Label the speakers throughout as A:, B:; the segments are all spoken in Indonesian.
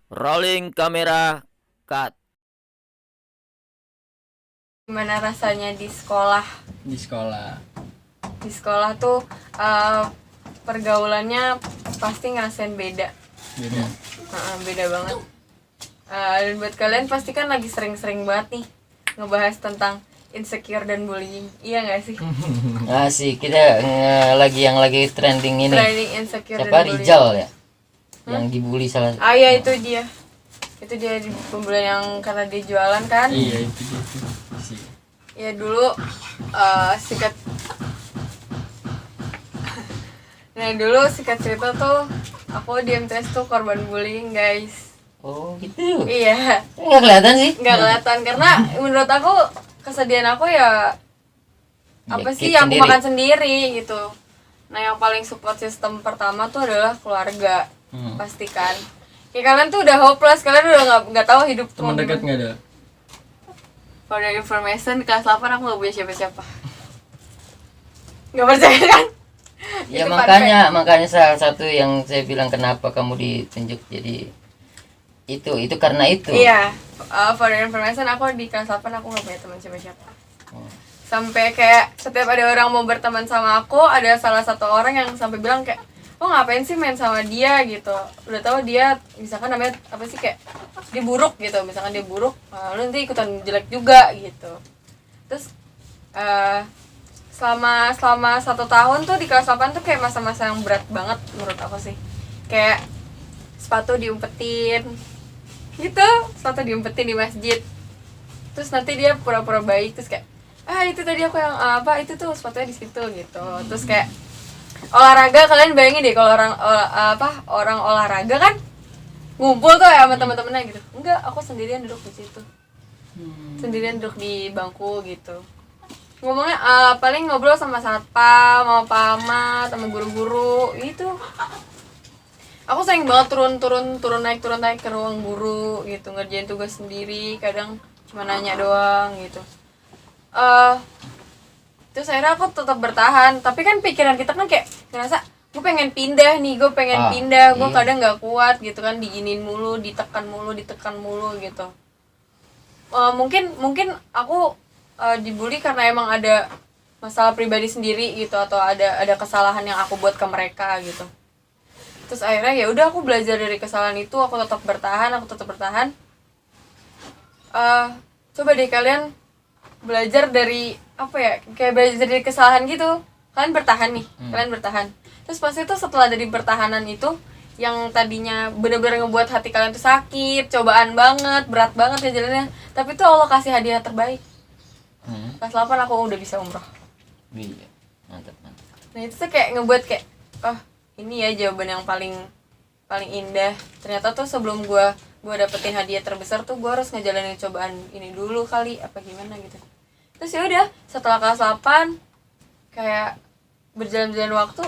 A: Rolling kamera, cut.
B: Gimana rasanya di sekolah?
C: Di sekolah.
B: Di sekolah tuh pergaulannya pasti ngerasain beda.
C: Beda.
B: Beda banget. Dan buat kalian pasti kan lagi sering-sering banget nih ngebahas tentang insecure dan bullying. Iya nggak sih?
D: Sih kita lagi trending ini.
B: Trending insecure
D: Siapa?
B: dan bullying.
D: Rijal ya? Yang dibully salah.
B: Iya itu dia. Itu dia di pembulian yang karena dia jualan kan?
C: Iya itu dia. Sih.
B: Ya dulu sikat. Nah dulu sikat cerita tuh aku di MTS tuh korban bullying guys.
D: Oh gitu.
B: Iya.
D: Nggak kelihatan sih.
B: Nggak kelihatan karena menurut aku kesedihan aku ya apa sih
D: keep
B: yang aku
D: sendiri.
B: makan sendiri gitu. Nah yang paling support system pertama tuh adalah keluarga. Pastikan ya kalian tuh udah hopeless, kalian udah nggak tahu hidup tuh
C: Teman dekat nggak ada?
B: kalau dari information kelas 8 aku nggak punya siapa-siapa. Nggak percaya kan?
D: Ya
B: Itu
D: makanya salah satu yang saya bilang kenapa kamu ditunjuk jadi itu karena itu.
B: Iya, for your information aku di kelas 8 aku nggak punya teman siapa-siapa. Sampai kayak setiap ada orang mau berteman sama aku, ada salah satu orang yang sampai bilang kayak, oh ngapain sih main sama dia gitu, udah tahu dia misalkan namanya apa sih kayak dia buruk gitu, misalkan dia buruk, lu nanti ikutan jelek juga gitu. Terus selama 1 tahun tuh di kelas 8 tuh kayak masa-masa yang berat banget menurut aku sih. Kayak sepatu diumpetin gitu, sepatu diumpetin di masjid, terus nanti dia pura-pura baik, terus kayak itu tadi aku yang itu tuh sepatunya di situ gitu. Terus kayak olahraga, kalian bayangin deh kalau orang olahraga kan ngumpul tuh ya sama teman-temannya gitu. Enggak, aku sendirian duduk di situ, sendirian duduk di bangku gitu. Ngomongnya paling ngobrol sama satpam, sama pamat, sama guru-guru gitu. Aku sering banget turun naik ke ruang guru gitu, ngerjain tugas sendiri, kadang cuma nanya doang gitu. Terus akhirnya aku tetap bertahan, tapi kan pikiran kita kan kayak ngerasa gue pengen pindah nih, gue pengen pindah, gue kadang nggak kuat gitu kan, diginin mulu, ditekan mulu gitu. Mungkin aku dibully karena emang ada masalah pribadi sendiri gitu, atau ada kesalahan yang aku buat ke mereka gitu. Terus akhirnya ya udah aku belajar dari kesalahan itu, aku tetap bertahan. Coba deh kalian belajar dari apa ya, kayak belajar dari kesalahan gitu. Kalian bertahan nih, kalian bertahan. Terus pas itu setelah dari pertahanan itu yang tadinya benar-benar ngebuat hati kalian tuh sakit, cobaan banget, berat banget ya jalannya, tapi tuh Allah kasih hadiah terbaik. Kelas 8 aku udah bisa umroh.
D: Iya, mantap.
B: Nah itu tuh kayak ngebuat kayak ini ya jawaban yang paling indah. Ternyata tuh sebelum gue dapetin hadiah terbesar tuh gue harus ngejalanin cobaan ini dulu kali, apa gimana gitu. Terus ya udah setelah kelas 8 kayak berjalan waktu,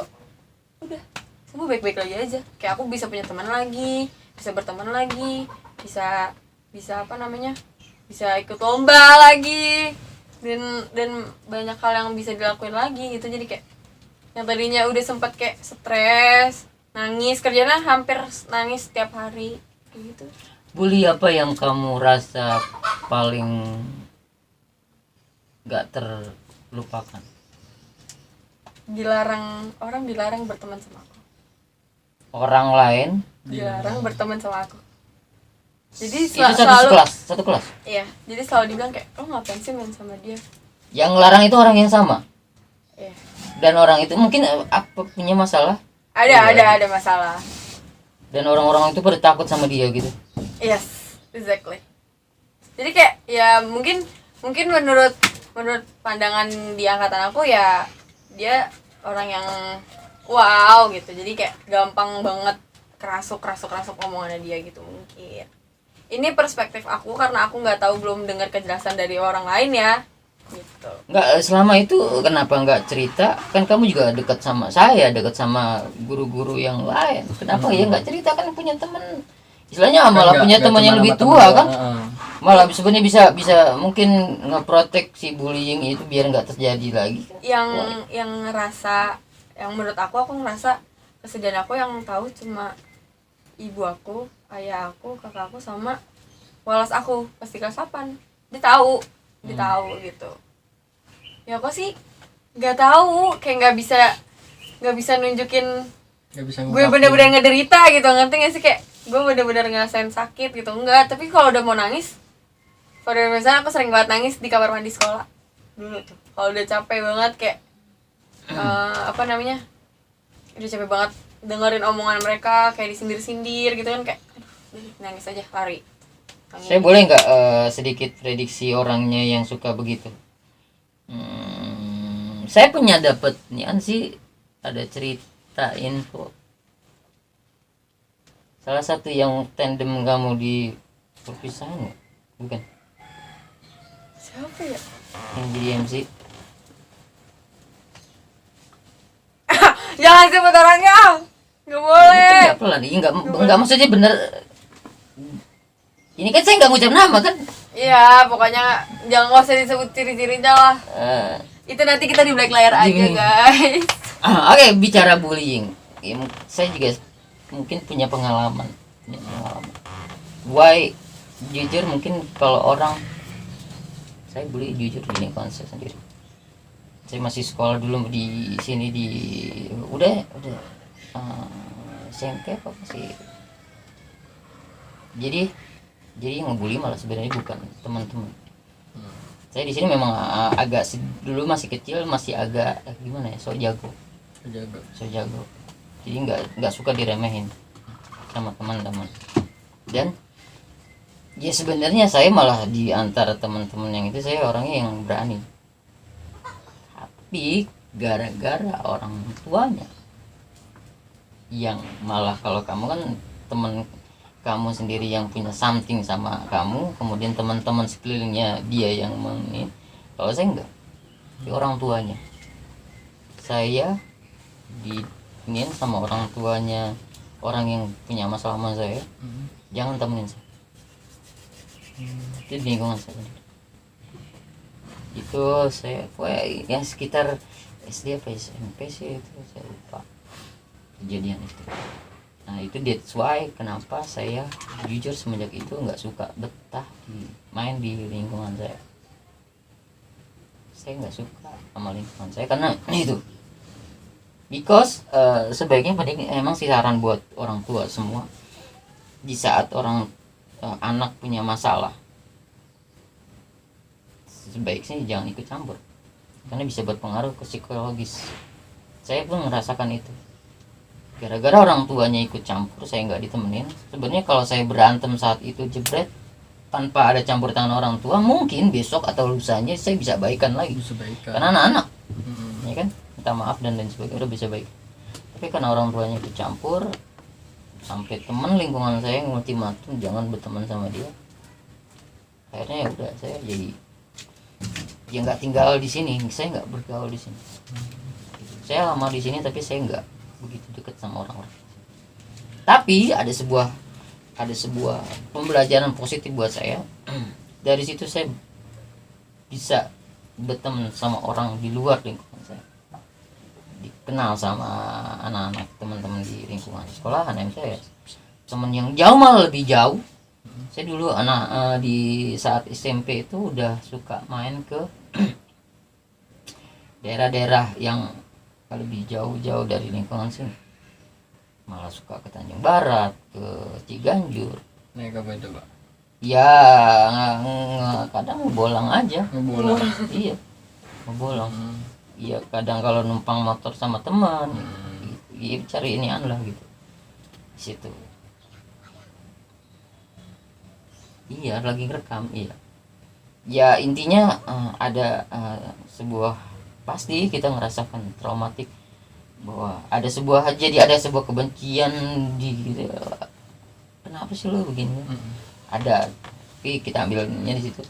B: udah semua baik-baik lagi aja. Kayak aku bisa punya teman lagi, bisa berteman lagi, bisa bisa ikut lomba lagi, dan banyak hal yang bisa dilakuin lagi gitu. Jadi kayak yang tadinya udah sempat kayak stres, nangis, kerjanya hampir nangis setiap hari kayak gitu.
D: Bully apa yang kamu rasa paling gak terlupakan?
B: Orang dilarang berteman sama aku.
D: Orang lain?
B: Dilarang berteman sama aku. Jadi
D: Itu satu kelas?
B: Iya, jadi selalu dibilang kayak, lo ngapain sih main sama dia?
D: Yang ngelarang itu orang yang sama?
B: Iya.
D: Dan orang itu mungkin apa punya masalah?
B: Ada masalah.
D: Dan orang-orang itu pada takut sama dia gitu?
B: Yes, exactly. Jadi kayak ya mungkin menurut pandangan di angkatan aku ya dia orang yang wow gitu. Jadi kayak gampang banget kerasuk omongannya dia gitu mungkin. Ini perspektif aku karena aku nggak tahu, belum dengar kejelasan dari orang lain ya. Gitu.
D: Nggak, selama itu kenapa nggak cerita? Kan kamu juga dekat sama saya, dekat sama guru-guru yang lain. Kenapa ya nggak cerita? Kan punya teman, istilahnya malah punya teman yang lebih tua kan. Malah sebenarnya bisa mungkin ngeprotek si bullying itu biar nggak terjadi lagi.
B: Yang ngerasa, yang menurut aku ngerasa kesedihan aku yang tahu cuma ibu aku, ayah aku, kakak aku sama walas aku pas di kelas 8. Dia tahu gitu. Ya aku sih nggak tahu, kayak nggak bisa nunjukin
C: Gak bisa
B: gue bener-bener ngederita gitu, ngerti gak sih, kayak gue bener-bener ngerasain sakit gitu, enggak. Tapi kalau udah mau nangis, pada misalnya aku sering banget nangis di kamar mandi sekolah dulu tuh, kalau udah capek banget kayak udah capek banget dengerin omongan mereka kayak disindir-sindir gitu kan, kayak aduh, nangis aja, lari.
D: Saya boleh nggak sedikit prediksi orangnya yang suka begitu? Saya punya dapat nian sih, ada cerita info. Salah satu yang tandem kamu di perpisahan, bukan?
B: Siapa ya?
D: Yang jadi MC.
B: Jangan sebut orangnya, nggak boleh.
D: Nggak pelan, nggak maksudnya bener. Ini kan saya nggak ngucap nama kan?
B: Iya, pokoknya jangan, nggak usah disebut ciri-cirinya lah. Itu nanti kita di black layar aja guys.
D: Oke, bicara bullying, ya, saya juga mungkin punya pengalaman. Why? Jujur mungkin kalau orang, saya bully jujur di lingkungan saya sendiri. Saya masih sekolah dulu di sini udah SMP apa sih? Jadi yang ngebully malah sebenarnya bukan teman-teman. Saya di sini memang agak dulu masih kecil, masih agak gimana ya, so jago. Jadi nggak suka diremehin sama teman-teman. Dan ya sebenarnya saya malah di antara teman-teman yang itu saya orangnya yang berani. Tapi gara-gara orang tuanya yang malah, kalau kamu kan teman kamu sendiri yang punya something sama kamu, kemudian teman-teman sekelilingnya dia yang kalau saya enggak, di orang tuanya. Saya diingin sama orang tuanya orang yang punya masalah sama saya, jangan temenin saya. Itu di lingkungan saya sendiri. Itu saya yang sekitar SD apa SMP sih itu, saya lupa kejadian itu. Nah itu that's why kenapa saya jujur semenjak itu nggak suka betah main di lingkungan saya. Saya nggak suka sama lingkungan saya karena itu. Because sebaiknya emang sih saran buat orang tua semua, di saat anak punya masalah, sebaiknya jangan ikut campur karena bisa berpengaruh ke psikologis. Saya pun merasakan itu. Gara-gara orang tuanya ikut campur, saya nggak ditemenin. Sebenarnya kalau saya berantem saat itu jebret tanpa ada campur tangan orang tua, mungkin besok atau lusanya saya bisa baikan lagi. Karena anak-anak, ya kan, minta maaf dan lain sebagainya, udah bisa baik. Tapi karena orang tuanya ikut campur, sampai teman lingkungan saya ngultimatum jangan berteman sama dia. Akhirnya ya udah, saya jadi ya nggak tinggal di sini, saya nggak bergaul di sini. Saya lama di sini tapi saya nggak begitu dekat sama orang-orang. Tapi ada sebuah pembelajaran positif buat saya. Dari situ saya bisa berteman sama orang di luar lingkungan saya, dikenal sama anak-anak teman-teman di lingkungan sekolahan saya, teman yang jauh, malah lebih jauh. Saya dulu di saat SMP itu udah suka main ke daerah-daerah yang lebih jauh-jauh dari lingkungan sini, malah suka ke Tanjung Barat, ke Ciganjur.
C: Naik apa itu Pak?
D: Ya kadang ngebolang aja. Iya, ngebolang. Iya, kadang kalau numpang motor sama teman, iya cari inian lah gitu di situ. Iya, lagi ngerekam. Iya, ya intinya ada sebuah, pasti kita ngerasakan traumatik bahwa ada sebuah kebencian di kenapa sih lo begini. Ada, tapi kita ambilnya di situ.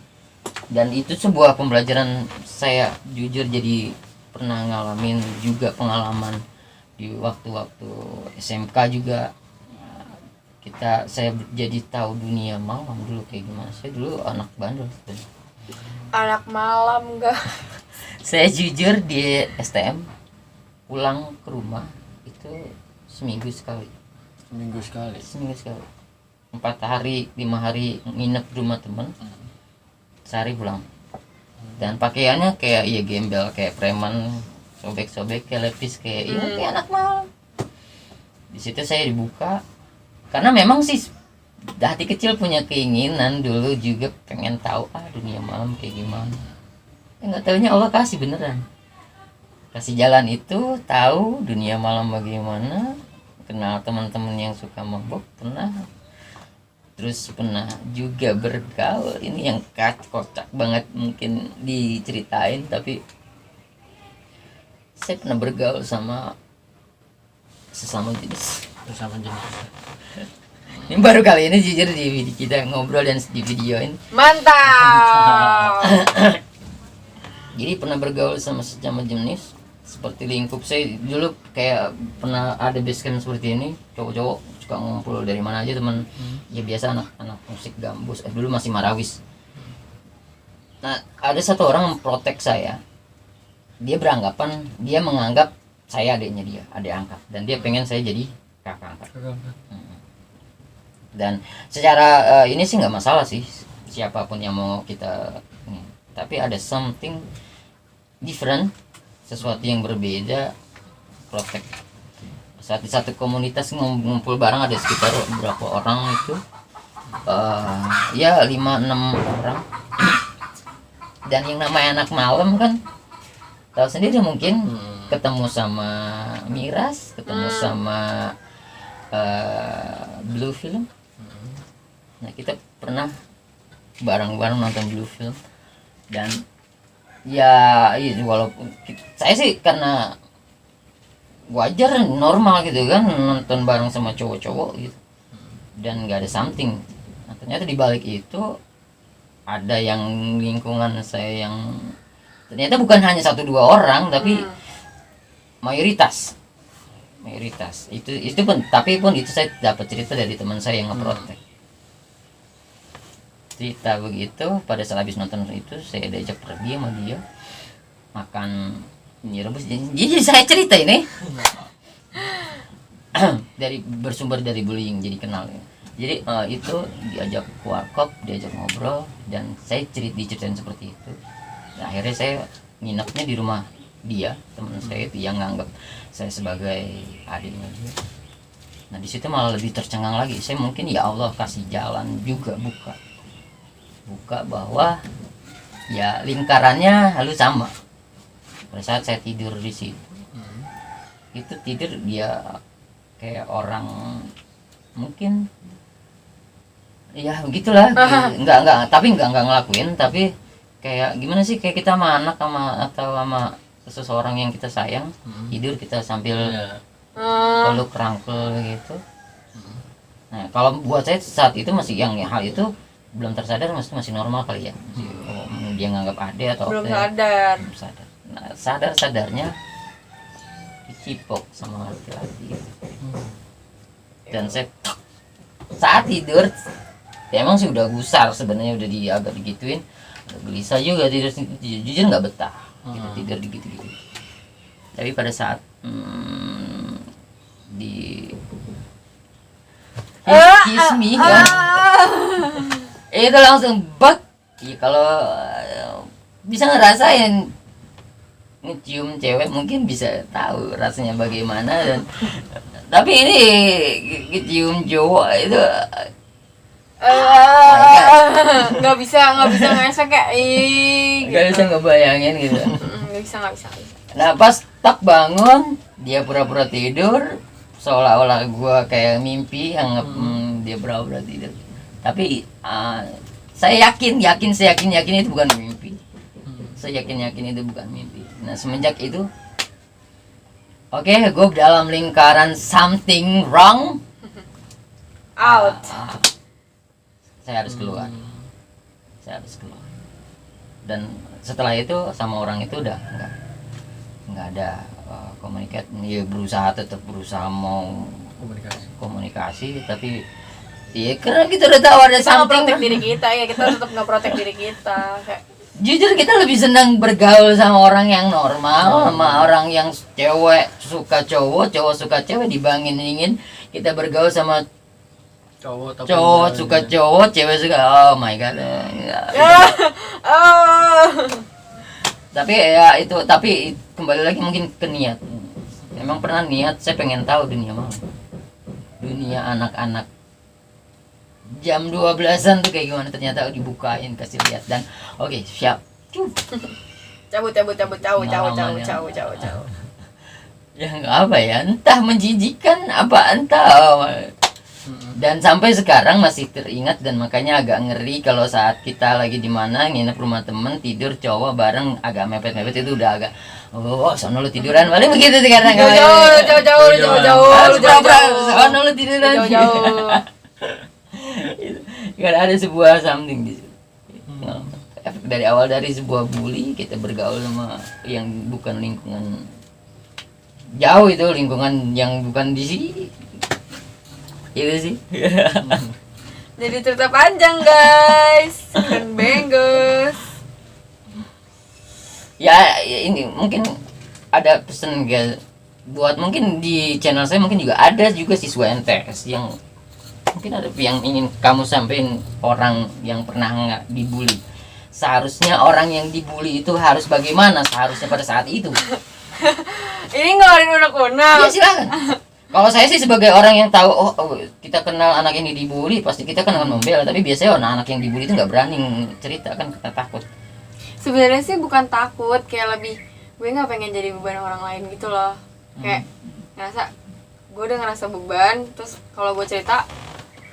D: Dan itu sebuah pembelajaran. Saya jujur jadi pernah ngalamin juga pengalaman di waktu-waktu SMK juga. Saya jadi tahu dunia malam dulu kayak gimana. Saya dulu anak bandel.
B: Anak malam enggak.
D: Saya jujur di STM pulang ke rumah itu seminggu sekali.
C: Seminggu sekali.
D: seminggu sekali, 4 hari 5 hari nginep di rumah teman, sehari pulang. Dan pakaiannya kayak iya gembel, kayak preman, sobek-sobek kayak lepis, kayak iya kayak anak malam. Di situ saya dibuka karena memang sih hati kecil punya keinginan dulu juga pengen tahu dunia malam kayak gimana. Nggak taunya Allah kasih beneran, kasih jalan itu, tahu dunia malam bagaimana, kenal teman-teman yang suka mabok pernah, terus pernah juga bergaul. Ini yang kocak banget mungkin diceritain, tapi saya pernah bergaul sama sesama jenis.
C: Bersama jenis.
D: Ini baru kali ini jujur kita ngobrol dan di videoin.
B: Mantap.
D: Jadi pernah bergaul sama sesama jenis, seperti lingkup saya dulu kayak pernah ada basecamp seperti ini, cowok-cowok suka ngumpul dari mana aja teman, ya biasa anak-anak musik gambus, dulu masih Marawis. Nah ada satu orang memprotek saya, dia menganggap saya adiknya dia, adik angkat, dan dia pengen saya jadi kakak angkat. Dan secara ini sih nggak masalah sih, siapapun yang mau kita ini. Tapi ada something different, sesuatu yang berbeda, protek. Saat di satu komunitas ngumpul bareng ada sekitar berapa orang itu, ya 5-6 orang. Dan yang namanya anak malam kan tahu sendiri mungkin, ketemu sama Miras, ketemu sama Blue Film. Nah kita pernah bareng-bareng nonton Blue Film, dan ya walaupun saya sih karena wajar normal gitu kan nonton bareng sama cowok-cowok gitu, dan nggak ada something. Nah, ternyata di balik itu ada yang lingkungan saya yang ternyata bukan hanya 1-2 orang, tapi mayoritas itu pun, tapi pun itu saya dapat cerita dari teman saya yang ngeprotek. Cerita begitu, pada saat habis nonton itu saya diajak pergi sama dia makan mie rebus. Jadi saya cerita ini dari bersumber dari bullying, jadi kenal ya. Jadi itu diajak ke warkop, diajak ngobrol, dan saya diceritain seperti itu. Nah, akhirnya saya nginepnya di rumah dia, teman saya itu yang nganggap saya sebagai adiknya dia. Nah di situ malah lebih tercengang lagi. Saya mungkin ya Allah kasih jalan juga buka bahwa ya lingkarannya lalu sama. Pada saat saya tidur di situ, itu tidur dia kayak orang mungkin ya begitulah, enggak ngelakuin, tapi kayak gimana sih, kayak kita sama anak atau sama seseorang yang kita sayang, tidur kita sambil peluk rangkul gitu. Nah kalau buat saya saat itu masih yang hal itu belum tersadar, masih normal kali ya, dia nganggap ada atau
B: belum sadar.
D: Nah sadarnya dicipok sama laki-laki dan saya saat tidur ya emang sih udah gusar sebenarnya, udah agak digituin, gelisah juga tidur, jujur nggak betah tidur gitu. Tapi pada saat di kiss me kan, itu langsung bak. Ya kalau bisa ngerasain ngecium cewek mungkin bisa tahu rasanya bagaimana, dan tapi ini ngecium cowok itu
B: nggak bisa ngesek kayak
D: nggak bisa ngebayangin gitu.
B: nggak bisa.
D: Nah pas tak bangun dia pura-pura tidur seolah-olah gua kayak mimpi yang dia pura-pura tidur, tapi saya yakin itu bukan mimpi. Saya yakin itu bukan mimpi. Nah semenjak itu gue dalam lingkaran something wrong,
B: out.
D: Saya harus keluar. Dan setelah itu sama orang itu udah nggak ada komunikasi. Ya tetap berusaha mau komunikasi, tapi ya karena kita udah tahu ada
B: Kita
D: something.
B: nge-protect diri kita, ya kita tetap nge-protect diri kita. Kayak
D: jujur kita lebih senang bergaul sama orang yang normal, sama orang yang cewek suka cowok, cowok suka cewek, dibandingin kita bergaul sama cowok suka cowok, cewek suka, oh my god. Tapi ya itu, tapi kembali lagi mungkin ke niat. Emang pernah niat, saya pengen tahu dunia mana, dunia anak-anak jam 12-an tuh kayak gimana, ternyata dibukain, kasih lihat, dan oke, siap.
B: Cabut.
D: Ya nggak apa ya, entah menjijikan apa entah. Dan sampai sekarang masih teringat, dan makanya agak ngeri kalau saat kita lagi di mana nginep rumah temen, tidur cowok bareng agak mepet-mepet, itu udah agak sono lu tiduran, paling begitu sekarang.
B: Jauh.
D: Sono lu tiduran. Karena ada sebuah something di situ. Efek dari awal, dari sebuah bully, kita bergaul sama yang bukan lingkungan jauh, itu lingkungan yang bukan di sini. Itu sih.
B: Jadi cerita panjang guys, keren benggus.
D: Ya ini mungkin ada pesan guys, buat mungkin di channel saya mungkin juga ada juga siswa MTS yang mungkin ada yang ingin kamu sampaikan, orang yang pernah nggak dibully. Seharusnya orang yang dibully itu harus bagaimana seharusnya pada saat itu.
B: Ini ngeluarin unek-unek.
D: Ya silakan. Kalau saya sih sebagai orang yang tahu, kita kenal anak ini dibully, pasti kita kan akan membela. Tapi biasanya anak yang dibully itu nggak berani cerita, kan kita takut.
B: Sebenarnya sih bukan takut, kayak lebih gue nggak pengen jadi beban orang lain gitu loh. Kayak ngerasa gue udah ngerasa beban, terus kalau gue cerita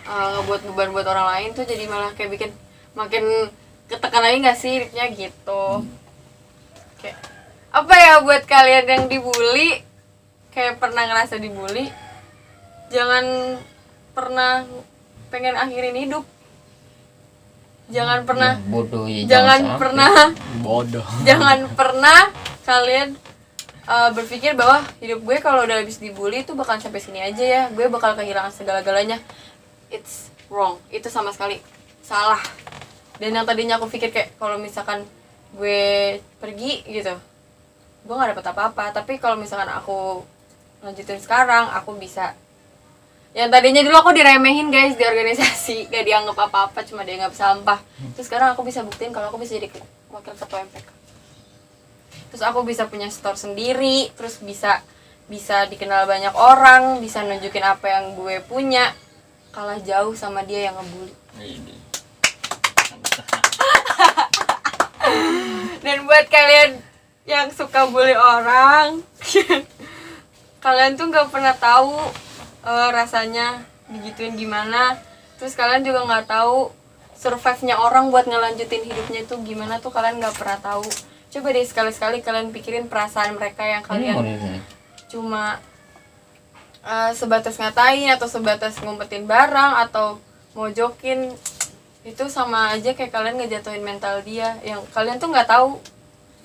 B: ngebuat beban buat orang lain tuh jadi malah kayak bikin makin ketekan lagi nggak sih hidupnya gitu. Kayak apa ya buat kalian yang dibully, kayak pernah ngerasa dibully, jangan pernah pengen akhirin hidup. Jangan pernah
D: bodoh ya,
B: jangan pernah
C: bodoh.
B: Jangan pernah kalian berpikir bahwa hidup gue kalau udah habis dibully itu bakal sampai sini aja ya, gue bakal kehilangan segala-galanya. It's wrong, itu sama sekali salah. Dan yang tadinya aku pikir kayak kalau misalkan gue pergi gitu, gue nggak dapet apa-apa. Tapi kalau misalkan aku lanjutin sekarang, aku bisa. Yang tadinya dulu aku diremehin guys di organisasi, gak dianggap apa-apa, cuma dianggap sampah. Terus sekarang aku bisa buktiin kalau aku bisa jadi wakil ketua MPK. Terus aku bisa punya store sendiri, terus bisa dikenal banyak orang, bisa nunjukin apa yang gue punya. Kalah jauh sama dia yang ngebully. Dan buat kalian yang suka bully orang, kalian tuh nggak pernah tahu rasanya digituin gimana. Terus kalian juga nggak tahu survive-nya orang buat ngelanjutin hidupnya itu gimana, tuh kalian nggak pernah tahu. Coba deh sekali-sekali kalian pikirin perasaan mereka yang kalian cuma sebatas ngatain atau sebatas ngumpetin barang atau mojokin. Itu sama aja kayak kalian ngejatuhin mental dia, yang kalian tuh nggak tahu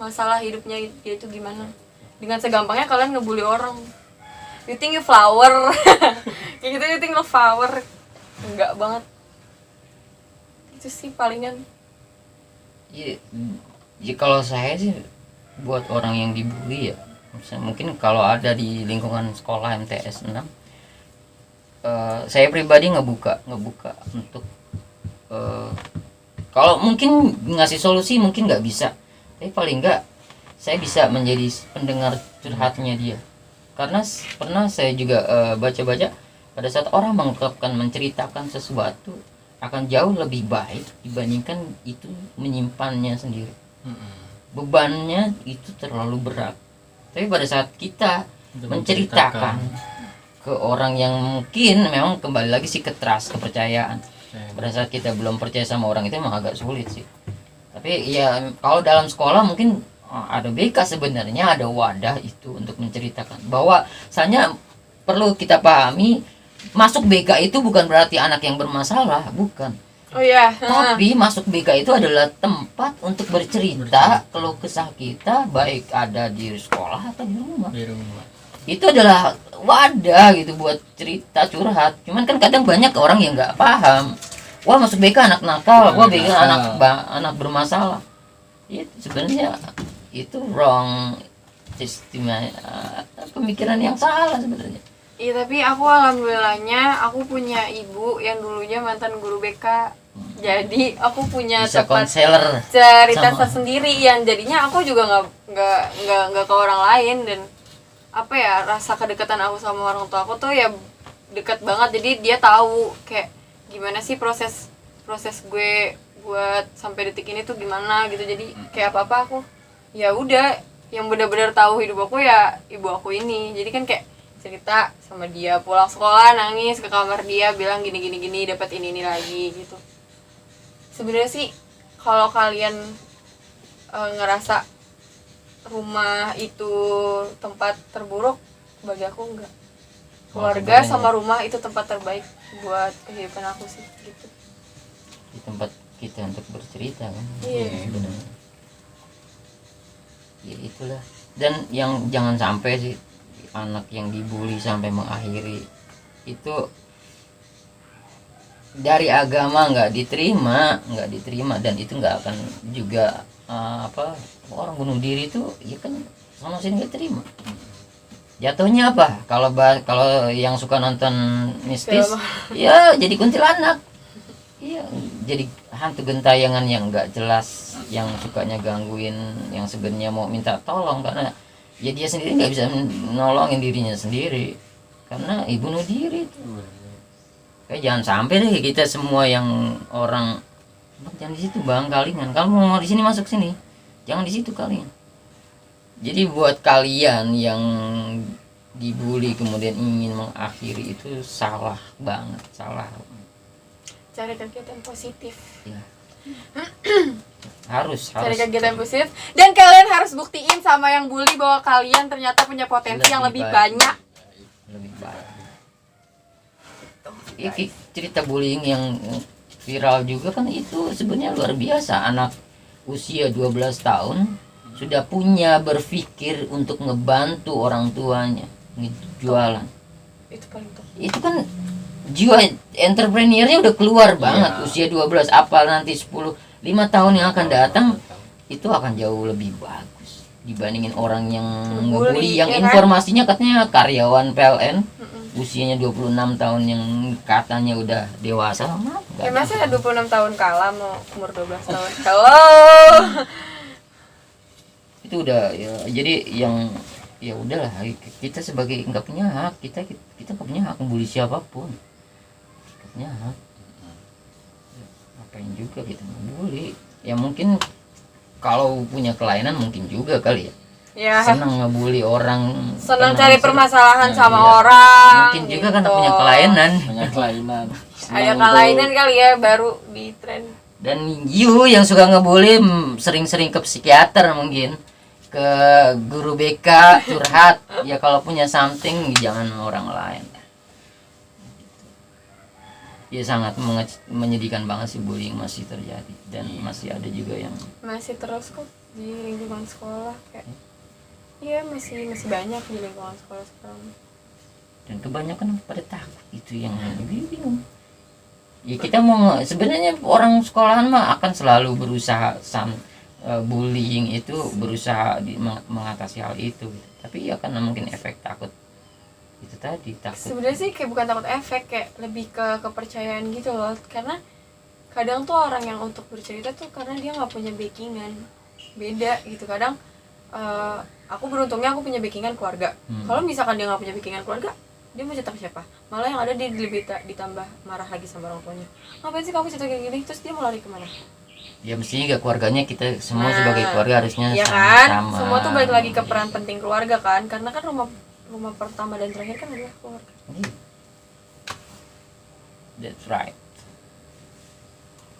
B: masalah hidupnya dia itu gimana. Dengan segampangnya kalian ngebully orang. You think you flower. Kayak gitu, you think you flower. Enggak banget. Itu sih palingan.
D: Ya kalau saya sih buat orang yang dibully ya, mungkin kalau ada di lingkungan sekolah MTS 6, saya pribadi ngebuka untuk kalau mungkin ngasih solusi mungkin nggak bisa, tapi paling nggak saya bisa menjadi pendengar curhatnya dia. Karena pernah saya juga baca-baca, pada saat orang mengungkapkan, menceritakan sesuatu akan jauh lebih baik dibandingkan itu menyimpannya sendiri. Bebannya itu terlalu berat. Tapi pada saat kita menceritakan ke orang yang mungkin memang kembali lagi sih ke trust, kepercayaan. Pada saat kita belum percaya sama orang itu emang agak sulit sih. Tapi ya kalau dalam sekolah mungkin ada BK, sebenarnya ada wadah itu untuk menceritakan. Bahwa misalnya perlu kita pahami, masuk BK itu bukan berarti anak yang bermasalah, bukan.
B: Oh iya.
D: Tapi masuk BK itu adalah tempat untuk bercerita kalau kesah kita, baik ada di sekolah atau di rumah. Itu adalah wadah gitu buat cerita, curhat. Cuman kan kadang banyak orang yang nggak paham. Wah, masuk BK anak nakal, wah BK anak bermasalah. Itu sebenarnya itu wrong pemikiran yang salah sebenarnya.
B: Iya, tapi aku alhamdulillahnya aku punya ibu yang dulunya mantan guru BK. Jadi aku punya
D: Bisa
B: tempat
D: konselor
B: cerita
D: sama-
B: tersendiri yang jadinya aku juga nggak ke orang lain. Dan apa ya, rasa kedekatan aku sama orang tua aku tuh ya dekat banget. Jadi dia tahu kayak gimana sih proses gue buat sampai detik ini tuh gimana gitu. Jadi kayak apa aku ya udah, yang benar-benar tahu hidup aku ya ibu aku ini. Jadi kan kayak cerita sama dia, pulang sekolah nangis ke kamar dia bilang gini gini gini, dapat ini lagi gitu. Sebenarnya sih kalau kalian ngerasa rumah itu tempat terburuk, bagi aku enggak. Keluarga
D: sebenarnya
B: sama rumah itu tempat terbaik buat kehidupan aku sih gitu.
D: di tempat kita untuk bercerita kan.
B: Iya.
D: Sebenarnya ya itulah. Dan yang jangan sampai sih anak yang dibully sampai mengakhiri itu dari agama nggak diterima dan itu nggak akan juga orang bunuh diri itu ya kan sama sih nggak terima. Jatuhnya apa kalau yang suka nonton mistis ya jadi kuntilanak. Iya, jadi hantu gentayangan yang nggak jelas, yang sukanya gangguin, yang sebenarnya mau minta tolong karena ya dia sendiri nggak bisa nolongin dirinya sendiri karena bunuh diri itu. Kayak jangan sampai deh kita semua yang orang, "Bang, jangan di situ bang, kalingan. Kamu mau di sini masuk sini, jangan di situ kalingan." Jadi buat kalian yang dibully kemudian ingin mengakhiri itu salah banget, salah.
B: Cari kegiatan positif.
D: Ya. harus
B: Cari kegiatan positif, dan kalian harus buktiin sama yang bully bahwa kalian ternyata punya potensi yang lebih banyak.
D: Lebih baik. Ya, cerita bullying yang viral juga kan itu sebenarnya luar biasa. Anak usia 12 tahun sudah punya berpikir untuk ngebantu orang tuanya jualan.
B: Itu paling top.
D: Itu kan jiwa entrepreneurnya udah keluar banget. Usia 12, apa nanti 5 tahun yang akan datang itu akan jauh lebih bagus dibandingin orang yang ngebully yang
B: ya kan?
D: informasinya katanya karyawan PLN usianya 26 tahun yang katanya udah dewasa.
B: Ya masa 26 tahun kalah mau umur 12 tahun. Halo.
D: Itu udah ya, jadi yang ya udahlah, kita sebagai nggak punya hak, kita nggak punya hak membuli siapapun. Nggak punya hak. Ngapain juga kita membuli? Ya mungkin kalau punya kelainan mungkin juga kali ya.
B: Ya.
D: Senang ngebully orang,
B: Senang
D: karena
B: cari permasalahan sama
D: iya.
B: orang.
D: Mungkin juga
B: gitu.
D: karena punya kelainan.
C: Banyak kelainan.
B: Ada kelainan kali ya baru di tren.
D: Dan yang suka ngebully sering-sering ke psikiater, mungkin ke guru BK curhat. Ya kalau punya something jangan orang lain. Ya sangat menyedihkan banget sih bullying masih terjadi dan masih ada juga yang
B: Masih terus kok di lingkungan sekolah kayak. Iya, masih banyak di lingkungan sekolah sekarang.
D: dan kebanyakan pada takut, itu yang bingung. Ya kita mau sebenarnya orang sekolahan mah akan selalu berusaha bullying itu berusaha mengatasi hal itu gitu. Tapi ya karena mungkin efek takut itu tadi, takut.
B: Sebenarnya sih kayak bukan takut efek, kayak lebih ke kepercayaan gitu loh. Karena kadang tuh orang yang untuk bercerita tuh karena dia nggak punya backingan, beda gitu. Kadang aku beruntungnya aku punya backingan keluarga. Kalau misalkan dia nggak punya backingan keluarga, dia mau cerita ke siapa? Malah yang ada dia lebih ditambah marah lagi sama orang tuanya. Ngapain sih kamu cerita kayak gini? Terus dia mau lari kemana?
D: Ya mestinya gak keluarganya, kita semua sebagai keluarga harusnya
B: ya kan?
D: sama.
B: Semua tuh balik lagi ke peran penting keluarga kan, karena kan rumah pertama dan terakhir kan adalah keluarga.
D: That's right.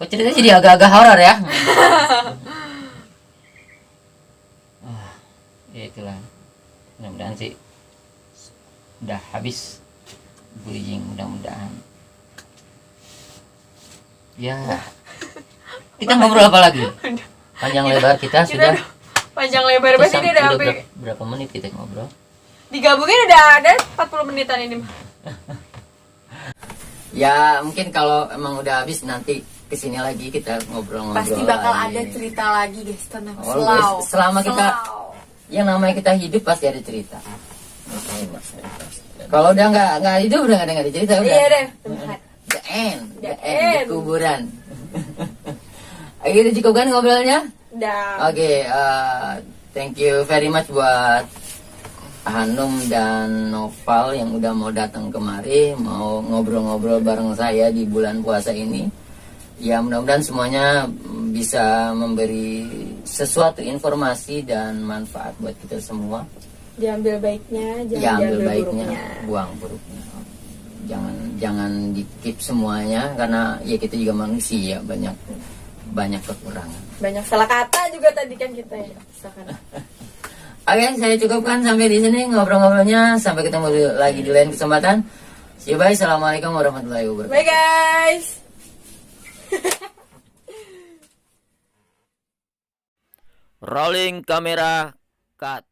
D: Kok ceritanya jadi agak-agak horor ya? Ya itulah. Mudah-mudahan sih udah habis bullying, mudah-mudahan. Ya. Kita ngobrol apa lagi? Panjang lebar kita sudah.
B: Panjang lebar banget ini udah sampai
D: berapa menit kita ngobrol?
B: digabungin udah ada 40 menitan ini.
D: Ya mungkin kalau emang udah habis nanti kesini lagi kita ngobrol-ngobrol.
B: Pasti bakal
D: lagi.
B: ada cerita lagi guys, tenang.
D: Always.
B: Slow.
D: Selama kita
B: Slow.
D: yang namanya kita hidup pasti ada cerita. Kalau udah nggak hidup udah nggak ada cerita udah.
B: Iya deh, tempat.
D: The end,
B: The
D: the
B: end.
D: kuburan. Oke, itu cukup kan ngobrolnya?
B: Dah.
D: Oke, thank you very much buat Hanum dan Noval yang udah mau datang kemari, mau ngobrol-ngobrol bareng saya di bulan puasa ini. Ya mudah-mudahan semuanya bisa memberi sesuatu informasi dan manfaat buat kita semua.
B: Diambil baiknya, jangan
D: Ya ambil
B: diambil
D: baiknya,
B: buruknya.
D: buang buruknya. Jangan di-keep semuanya karena ya kita juga manusia, banyak kekurangan.
B: Banyak salah kata juga tadi kan kita ya. Misalkan.
D: Oke, saya cukupkan sampai di sini ngobrol-ngobrolnya. Sampai ketemu lagi di lain kesempatan. See you, bye. Assalamualaikum warahmatullahi wabarakatuh.
B: Bye guys.
A: Rolling kamera, cut.